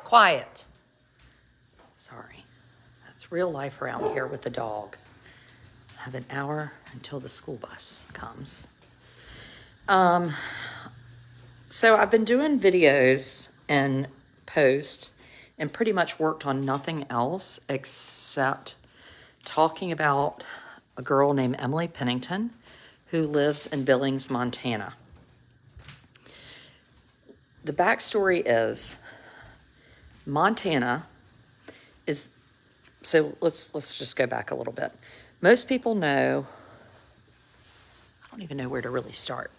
Quiet. Sorry. That's real life around here with the dog. I have an hour until the school bus comes. So I've been doing videos and posts and pretty much worked on nothing else except talking about a girl named Emily Pennington who lives in Billings, Montana. The backstory is Montana is, so let's just go back a little bit. Most people know, I don't even know where to really start.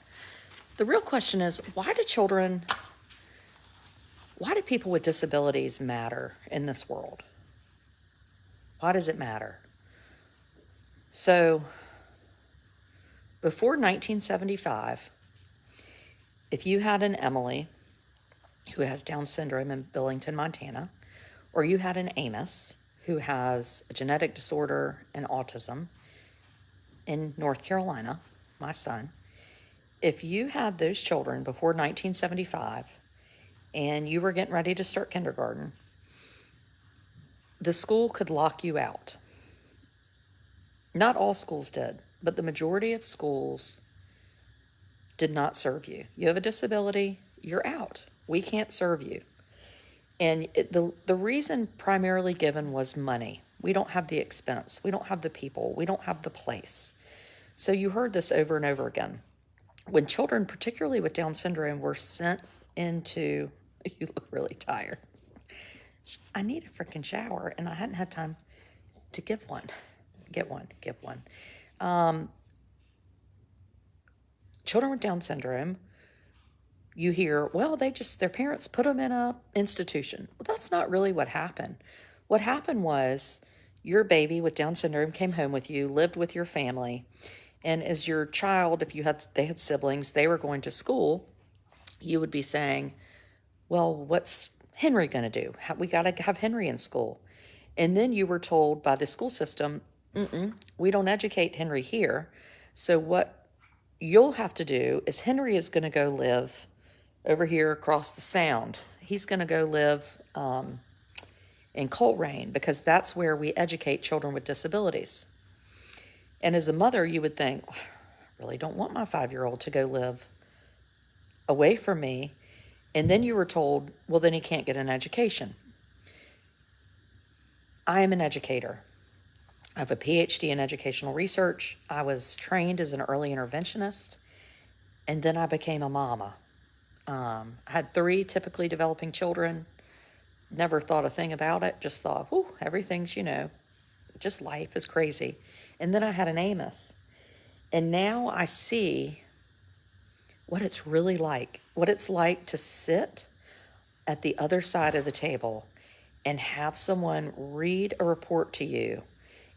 The real question is, why do people with disabilities matter in this world? Why does it matter? So, before 1975, if you had an Emily who has Down syndrome in Billington, Montana, or you had an Amos who has a genetic disorder and autism in North Carolina, my son, if you had those children before 1975 and you were getting ready to start kindergarten, the school could lock you out. Not all schools did, but the majority of schools did not serve you. You have a disability, you're out. We can't serve you. And the reason primarily given was money. We don't have the expense. We don't have the people. We don't have the place. So you heard this over and over again. When children, particularly with Down syndrome, were sent into, you look really tired. I need a freaking shower, and I hadn't had time to get one. Children with Down syndrome, you hear, well, their parents put them in an institution. Well, that's not really what happened. What happened was your baby with Down syndrome came home with you, lived with your family, and as your child, if they had siblings, they were going to school, you would be saying, well, what's Henry going to do? We got to have Henry in school. And then you were told by the school system, we don't educate Henry here. So what you'll have to do is Henry is going to go live over here across the sound. He's going to go live in Coleraine because that's where we educate children with disabilities. And as a mother, you would think, I really don't want my 5-year-old to go live away from me. And then you were told, well, then he can't get an education. I am an educator. I have a PhD in educational research. I was trained as an early interventionist, and then I became a mama. I had 3 typically developing children, never thought a thing about it, just thought, whew, everything's, just life is crazy. And then I had an Amos. And now I see what it's really like, what it's like to sit at the other side of the table and have someone read a report to you.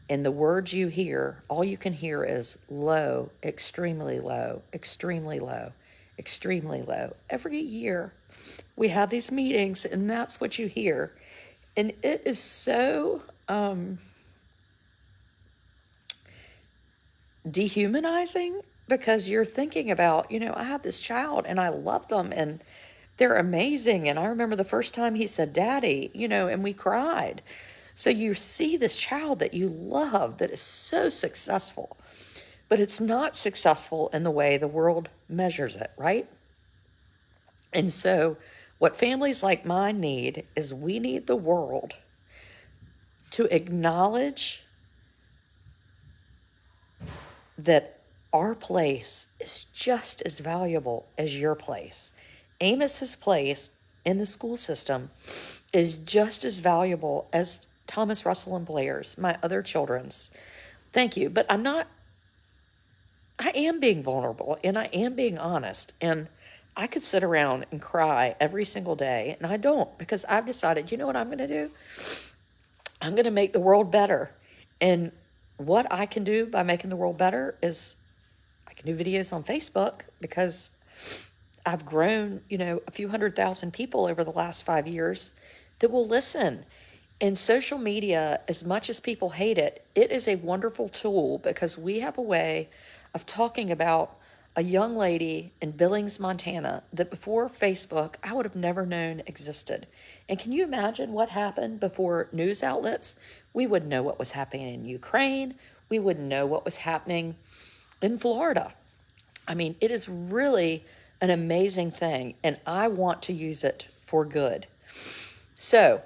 And the words you hear, all you can hear is low, extremely low, extremely low, extremely low. Every year we have these meetings and that's what you hear. And it is so dehumanizing because you're thinking about, I have this child and I love them and they're amazing. And I remember the first time he said, Daddy, and we cried. So you see this child that you love that is so successful, but it's not successful in the way the world measures it, right? And so what families like mine need is we need the world to acknowledge that our place is just as valuable as your place. Amos's place in the school system is just as valuable as Thomas Russell and Blair's, my other children's. Thank you. But I am being vulnerable and I am being honest. And I could sit around and cry every single day. And I don't, because I've decided, you know what I'm going to do? I'm going to make the world better. And what I can do by making the world better is I can do videos on Facebook because I've grown, a few 100,000 people over the last 5 years that will listen. And social media, as much as people hate it, it is a wonderful tool because we have a way of talking about a young lady in Billings, Montana, that before Facebook, I would have never known existed. And can you imagine what happened before news outlets? We wouldn't know what was happening in Ukraine. We wouldn't know what was happening in Florida. I mean, it is really an amazing thing, and I want to use it for good. So,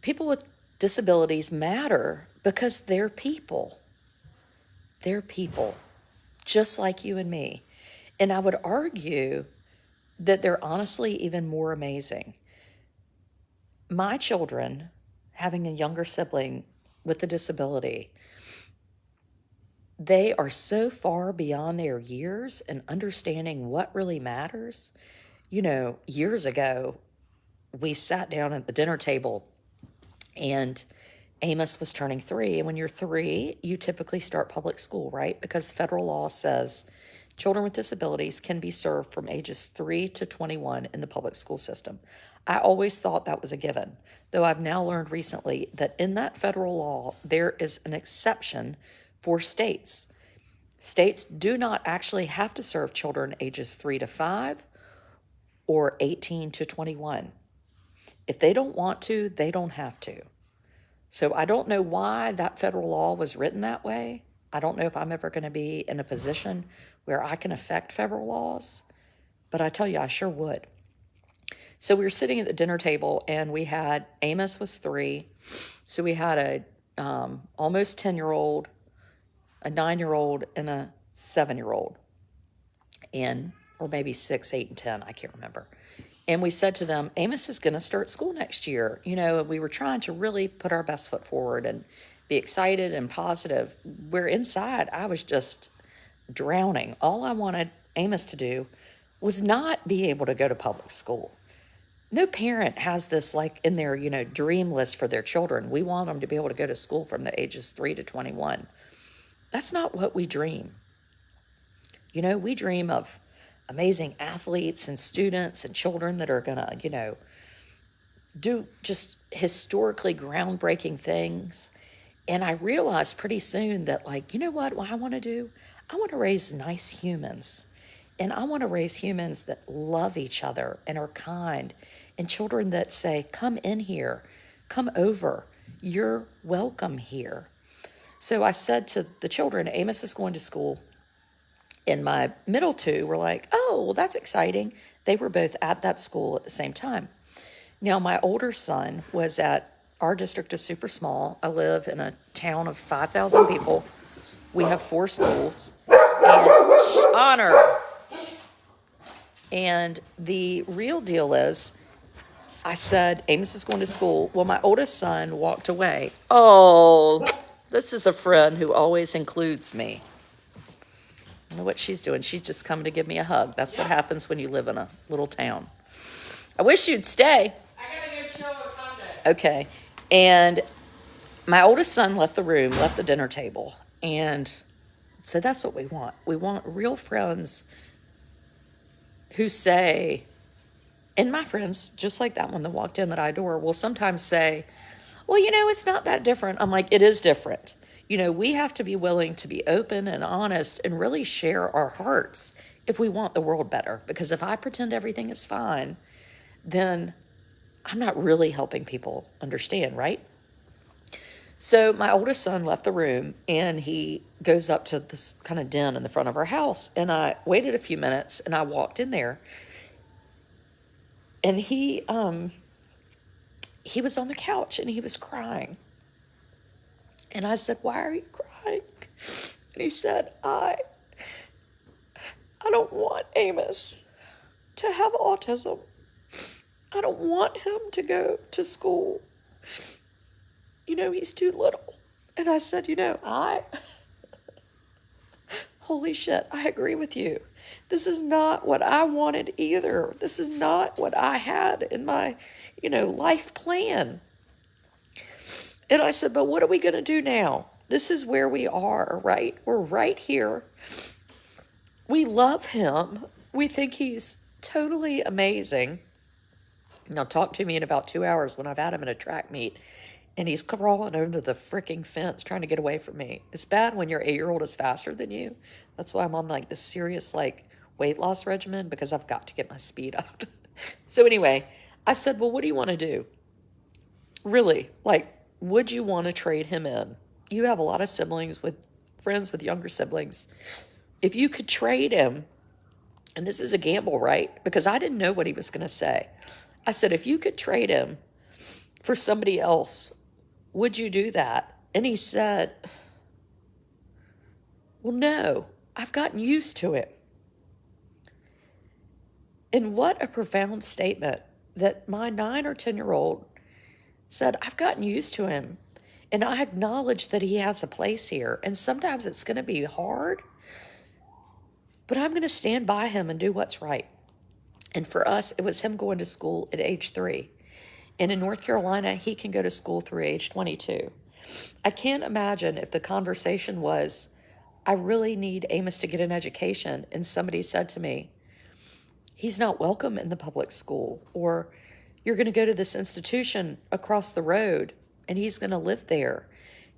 people with disabilities matter because they're people. They're people, just like you and me. And I would argue that they're honestly even more amazing. My children, having a younger sibling with a disability, they are so far beyond their years and understanding what really matters. You know, years ago, we sat down at the dinner table and Amos was turning 3. And when you're 3, you typically start public school, right? Because federal law says children with disabilities can be served from ages 3 to 21 in the public school system. I always thought that was a given, though I've now learned recently that in that federal law, there is an exception for states. States do not actually have to serve children ages 3 to 5 or 18 to 21. If they don't want to, they don't have to. So I don't know why that federal law was written that way. I don't know if I'm ever going to be in a position where I can affect federal laws, but I tell you, I sure would. So we were sitting at the dinner table, and we had, Amos was 3, so we had a almost 10-year-old, a 9-year-old, and a 7-year-old, or maybe 6, 8, and 10, I can't remember. And we said to them, Amos is going to start school next year. You know, and we were trying to really put our best foot forward and be excited and positive. Where inside, I was just drowning. All I wanted Amos to do was not be able to go to public school. No parent has this like in their, dream list for their children. We want them to be able to go to school from the ages 3 to 21. That's not what we dream. We dream of amazing athletes and students and children that are going to, do just historically groundbreaking things. And I realized pretty soon that, you know what I want to do? I want to raise nice humans. And I want to raise humans that love each other and are kind, and children that say, come in here, come over, you're welcome here. So I said to the children, Amos is going to school. And my middle 2 were like, oh, well, that's exciting. They were both at that school at the same time. Now, my older son was our district is super small. I live in a town of 5,000 people. We have 4 schools. And honor. And the real deal is, I said, Amos is going to school. Well, my oldest son walked away. Oh, this is a friend who always includes me. I know what she's doing. She's just coming to give me a hug. That's what happens when you live in a little town. I wish you'd stay. I gotta go show a condo. Okay. And my oldest son left the room, left the dinner table. And so that's what we want. We want real friends who say, and my friends, just like that one that walked in that I adore, will sometimes say, well, it's not that different. I'm like, it is different. We have to be willing to be open and honest and really share our hearts if we want the world better. Because if I pretend everything is fine, then I'm not really helping people understand, right? So my oldest son left the room, and he goes up to this kind of den in the front of our house. And I waited a few minutes, and I walked in there. And he was on the couch, and he was crying. And I said, why are you crying? And he said, I don't want Amos to have autism. I don't want him to go to school. He's too little. And I said, holy shit, I agree with you. This is not what I wanted either. This is not what I had in my, life plan. And I said, but what are we going to do now? This is where we are, right? We're right here. We love him. We think he's totally amazing. Now talk to me in about 2 hours when I've had him in a track meet. and he's crawling over the freaking fence trying to get away from me. It's bad when your 8-year-old is faster than you. That's why I'm on like this serious like weight loss regimen, because I've got to get my speed up. So anyway, I said, well, what do you want to do? Really, like, would you want to trade him in? You have a lot of siblings with friends with younger siblings. If you could trade him, and this is a gamble, right? Because I didn't know what he was going to say. I said, if you could trade him for somebody else, would you do that? And he said, well, no, I've gotten used to it. And what a profound statement that my 9 or 10-year-old said, I've gotten used to him. And I acknowledge that he has a place here. And sometimes it's going to be hard, but I'm going to stand by him and do what's right. And for us, it was him going to school at age 3. And in North Carolina, he can go to school through age 22. I can't imagine if the conversation was, I really need Amos to get an education, and somebody said to me, he's not welcome in the public school, or you're going to go to this institution across the road and he's going to live there.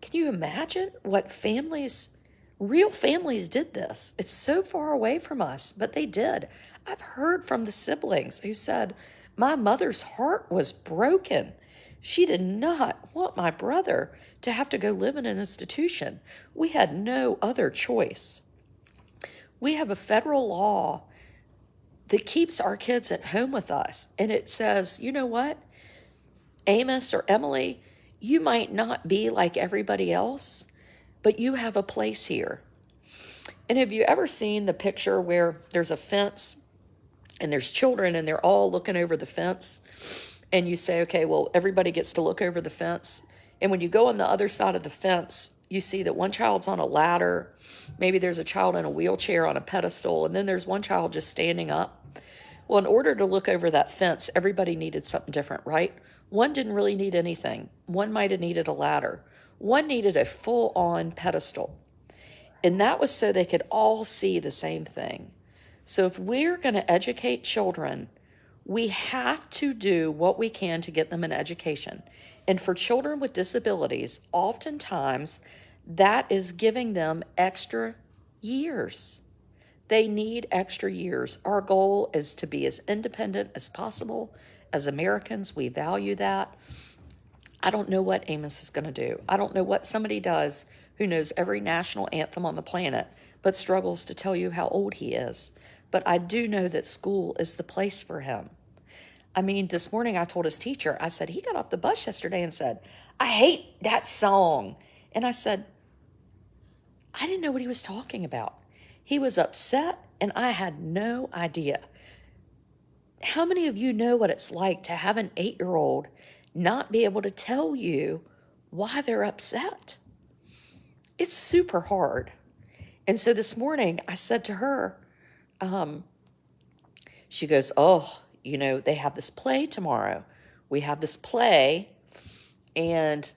Can you imagine what families, real families, did this? It's so far away from us, but they did. I've heard from the siblings who said, my mother's heart was broken. She did not want my brother to have to go live in an institution. We had no other choice. We have a federal law that keeps our kids at home with us. And it says, you know what? Amos or Emily, you might not be like everybody else, but you have a place here. And have you ever seen the picture where there's a fence and there's children and they're all looking over the fence? And you say, okay, well, everybody gets to look over the fence. And when you go on the other side of the fence, you see that one child's on a ladder. Maybe there's a child in a wheelchair on a pedestal, and then there's one child just standing up. Well, in order to look over that fence, everybody needed something different, right? One didn't really need anything. One might have needed a ladder. One needed a full-on pedestal. And that was so they could all see the same thing. So if we're going to educate children, we have to do what we can to get them an education. And for children with disabilities, oftentimes that is giving them extra years. They need extra years. Our goal is to be as independent as possible. As Americans, we value that. I don't know what Amos is going to do. I don't know what somebody does who knows every national anthem on the planet, but struggles to tell you how old he is. But I do know that school is the place for him. I mean, this morning I told his teacher, I said, he got off the bus yesterday and said, I hate that song. And I said, I didn't know what he was talking about. He was upset and I had no idea. How many of you know what it's like to have an 8-year-old not be able to tell you why they're upset? It's super hard. And so this morning I said to her, she goes, oh, you know, they have this play tomorrow. We have this play, and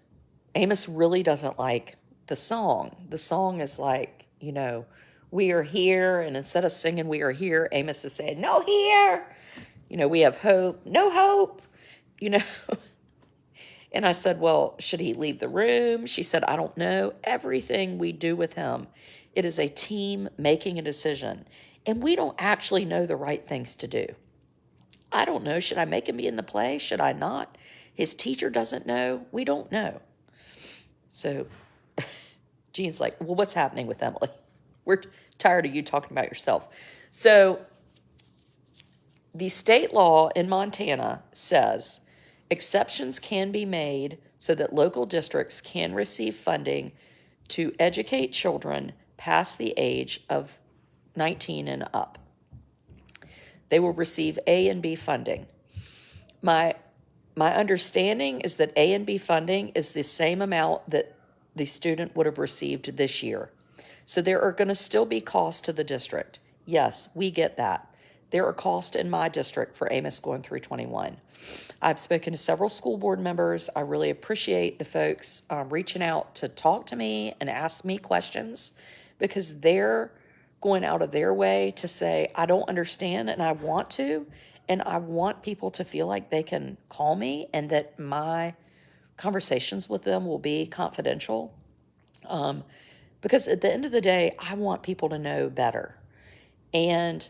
Amos really doesn't like the song. The song is like, you know, we are here, and instead of singing we are here, Amos is saying, no here. You know, we have hope, no hope, you know. And I said, well, should he leave the room? She said, I don't know. Everything we do with him, it is a team making a decision. And we don't actually know the right things to do. I don't know. Should I make him be in the play? Should I not? His teacher doesn't know. We don't know. So Jean's like, well, what's happening with Emily? We're tired of you talking about yourself. So the state law in Montana says exceptions can be made so that local districts can receive funding to educate children past the age of 19 and up. They will receive A and B funding. My understanding is that A and B funding is the same amount that the student would have received this year. So there are going to still be costs to the district. Yes, we get that. There are costs in my district for Amos going through 21. I've spoken to several school board members. I really appreciate the folks reaching out to talk to me and ask me questions, because they're going out of their way to say, I don't understand and I want to. And I want people to feel like they can call me and that my conversations with them will be confidential. Because at the end of the day, I want people to know better. And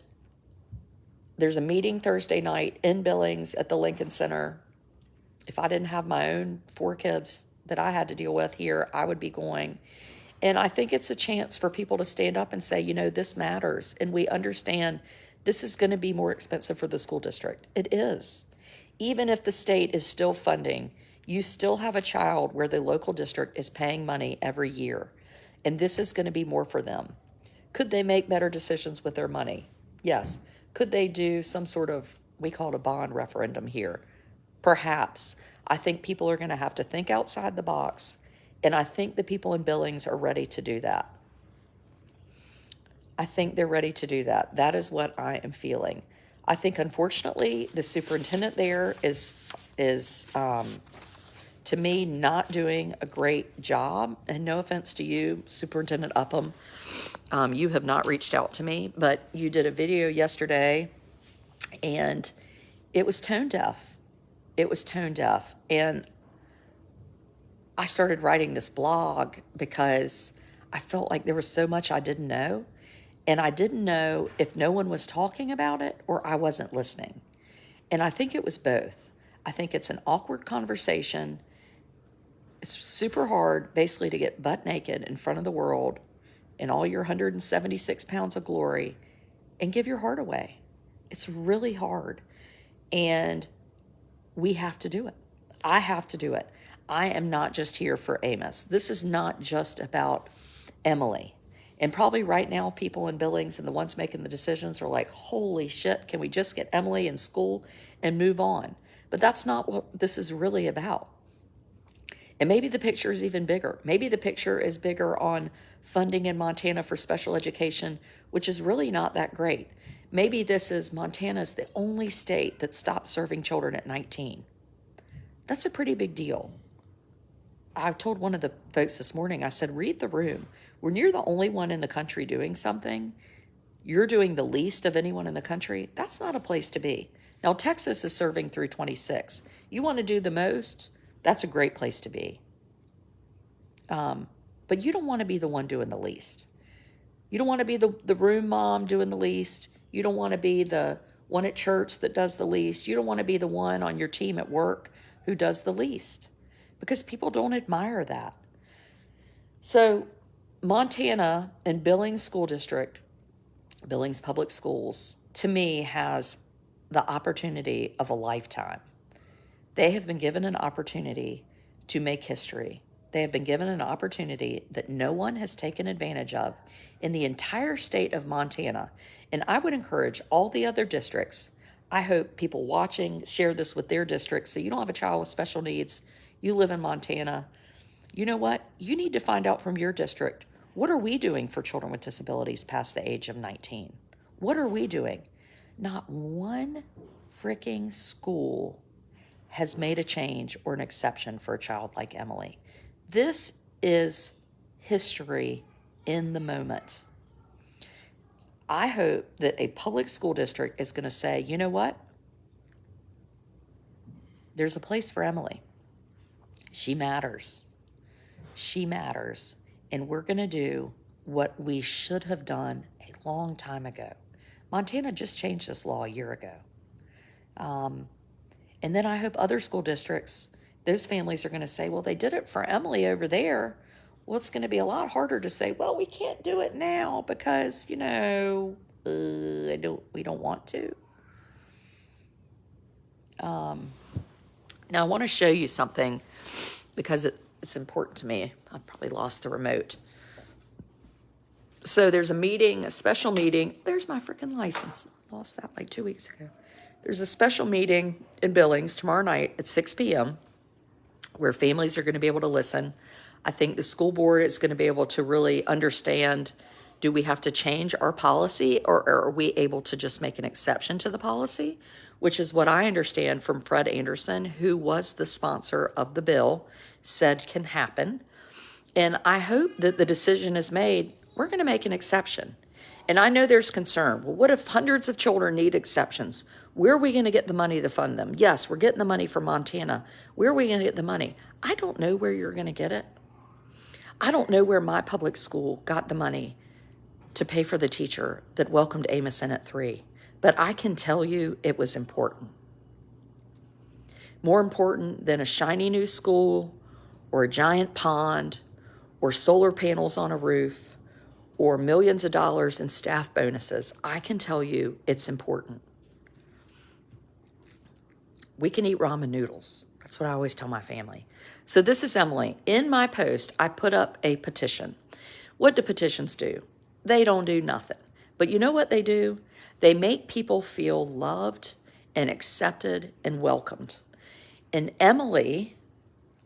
there's a meeting Thursday night in Billings at the Lincoln Center. If I didn't have my own 4 kids that I had to deal with here, I would be going. And I think it's a chance for people to stand up and say, this matters. And we understand this is going to be more expensive for the school district. It is. Even if the state is still funding, you still have a child where the local district is paying money every year. And this is going to be more for them. Could they make better decisions with their money? Yes. Could they do some sort of, we call it a bond referendum here? Perhaps. I think people are going to have to think outside the box. And I think the people in Billings are ready to do that. I think they're ready to do that. That is what I am feeling. I think, unfortunately, the superintendent there is to me, not doing a great job. And no offense to you, Superintendent Upham. You have not reached out to me, but you did a video yesterday, and it was tone deaf. It was tone deaf. And I started writing this blog because I felt like there was so much I didn't know. And I didn't know if no one was talking about it or I wasn't listening. And I think it was both. I think it's an awkward conversation. It's super hard, basically, to get butt naked in front of the world in all your 176 pounds of glory and give your heart away. It's really hard. And we have to do it. I have to do it. I am not just here for Amos. This is not just about Emily. And probably right now, people in Billings and the ones making the decisions are like, holy shit, can we just get Emily in school and move on? But that's not what this is really about. And maybe the picture is even bigger. Maybe the picture is bigger on funding in Montana for special education, which is really not that great. Maybe this is Montana's the only state that stopped serving children at 19. That's a pretty big deal. I told one of the folks this morning, I said, read the room. When you're the only one in the country doing something, you're doing the least of anyone in the country. That's not a place to be. Now, Texas is serving through 26. You want to do the most? That's a great place to be. But you don't want to be the one doing the least. You don't want to be the room mom doing the least. You don't want to be the one at church that does the least. You don't want to be the one on your team at work who does the least, because people don't admire that. So Montana and Billings School District, Billings Public Schools, to me, has the opportunity of a lifetime. They have been given an opportunity to make history. They have been given an opportunity that no one has taken advantage of in the entire state of Montana. And I would encourage all the other districts. I hope people watching share this with their districts. So you don't have a child with special needs. You live in Montana. You know what? You need to find out from your district, what are we doing for children with disabilities past the age of 19? What are we doing? Not one freaking school has made a change or an exception for a child like Emily. This is history in the moment. I hope that a public school district is going to say, you know what? There's a place for Emily. She matters. She matters. And we're going to do what we should have done a long time ago. Montana just changed this law a year ago. And then I hope other school districts, those families are going to say, well, they did it for Emily over there. Well, it's going to be a lot harder to say, well, we can't do it now because, we don't want to. Now, I want to show you something because it's important to me. I probably lost the remote. So there's a meeting, a special meeting. There's my freaking license. Lost that like 2 weeks ago. There's a special meeting in Billings tomorrow night at 6 p.m. where families are going to be able to listen. I think the school board is going to be able to really understand, do we have to change our policy, or are we able to just make an exception to the policy, which is what I understand from Fred Anderson, who was the sponsor of the bill, said can happen. And I hope that the decision is made, we're going to make an exception. And I know there's concern. Well, what if hundreds of children need exceptions? Where are we going to get the money to fund them? Yes, we're getting the money from Montana. Where are we going to get the money? I don't know where you're going to get it. I don't know where my public school got the money to pay for the teacher that welcomed Amos in at 3. But I can tell you it was important. More important than a shiny new school or a giant pond or solar panels on a roof or millions of dollars in staff bonuses. I can tell you it's important. We can eat ramen noodles. That's what I always tell my family. So this is Emily. In my post, I put up a petition. What do petitions do? They don't do nothing. But you know what they do? They make people feel loved and accepted and welcomed. And Emily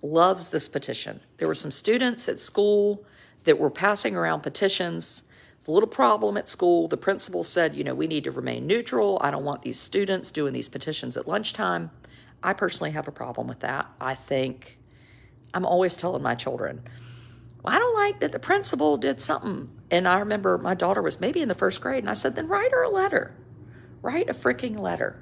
loves this petition. There were some students at school that were passing around petitions. It's a little problem at school. The principal said, we need to remain neutral. I don't want these students doing these petitions at lunchtime. I personally have a problem with that. I'm always telling my children, well, I don't like that the principal did something. And I remember my daughter was maybe in the 1st grade, and I said, then write her a letter. Write a freaking letter.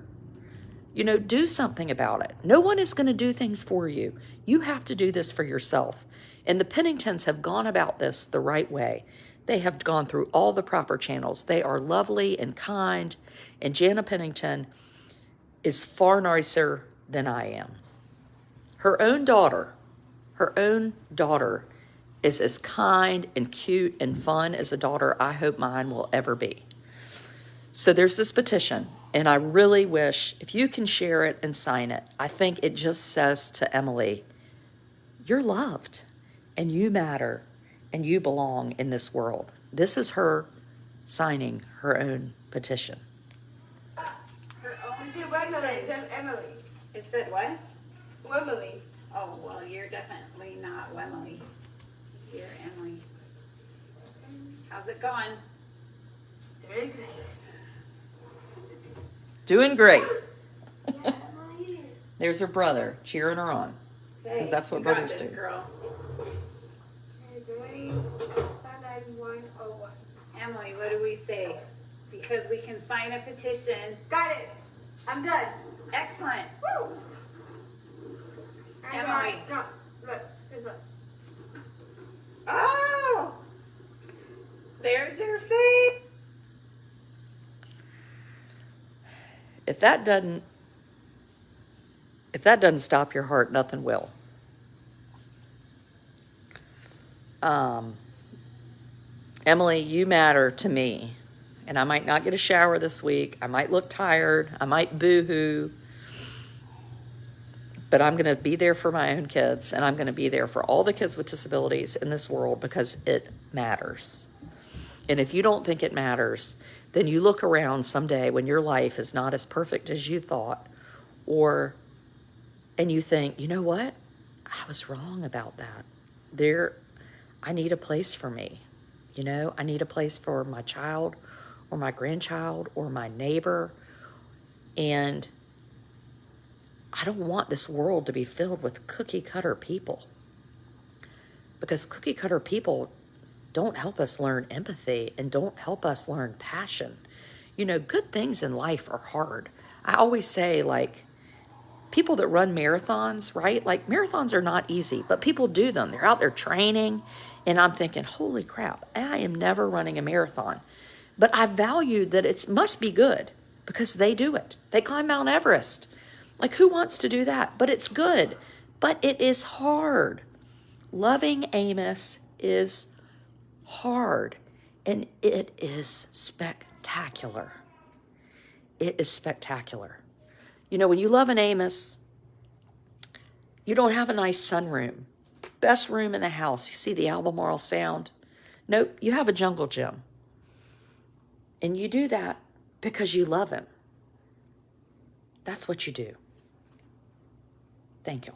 Do something about it. No one is going to do things for you. You have to do this for yourself. And the Penningtons have gone about this the right way. They have gone through all the proper channels. They are lovely and kind. And Jana Pennington is far nicer than I am. Her own daughter is as kind and cute and fun as a daughter I hope mine will ever be. So there's this petition, and I really wish if you can share it and sign it. I think it just says to Emily, you're loved and you matter and you belong in this world. This is her signing her own petition. Her own petition. It says Emily. It said what? Wemily. Oh, well, you're definitely not Wemily. You're Emily. How's it going? Very good. Doing great. There's her brother cheering her on. Because that's what brothers do. Girl. Emily, what do we say? Because we can sign a petition. Got it. I'm done. Excellent. Woo. Emily. No, look. There's a... Oh! There's your face. If that doesn't stop your heart, nothing will. Emily, you matter to me. And I might not get a shower this week. I might look tired. I might boo-hoo. But I'm going to be there for my own kids. And I'm going to be there for all the kids with disabilities in this world because it matters. And if you don't think it matters, then you look around someday when your life is not as perfect as you thought, and you think, you know what? I was wrong about that. I need a place for me. I need a place for my child or my grandchild or my neighbor. And I don't want this world to be filled with cookie cutter people, because cookie cutter people don't help us learn empathy and don't help us learn passion. Good things in life are hard. I always say, people that run marathons, right? Marathons are not easy, but people do them. They're out there training, and I'm thinking, holy crap, I am never running a marathon. But I value that it must be good because they do it. They climb Mount Everest. Who wants to do that? But it's good. But it is hard. Loving Amos is hard, and it is spectacular. It is spectacular. When you love an Amos, you don't have a nice sunroom, best room in the house. You see the Albemarle Sound? Nope, you have a jungle gym. And you do that because you love him. That's what you do. Thank you.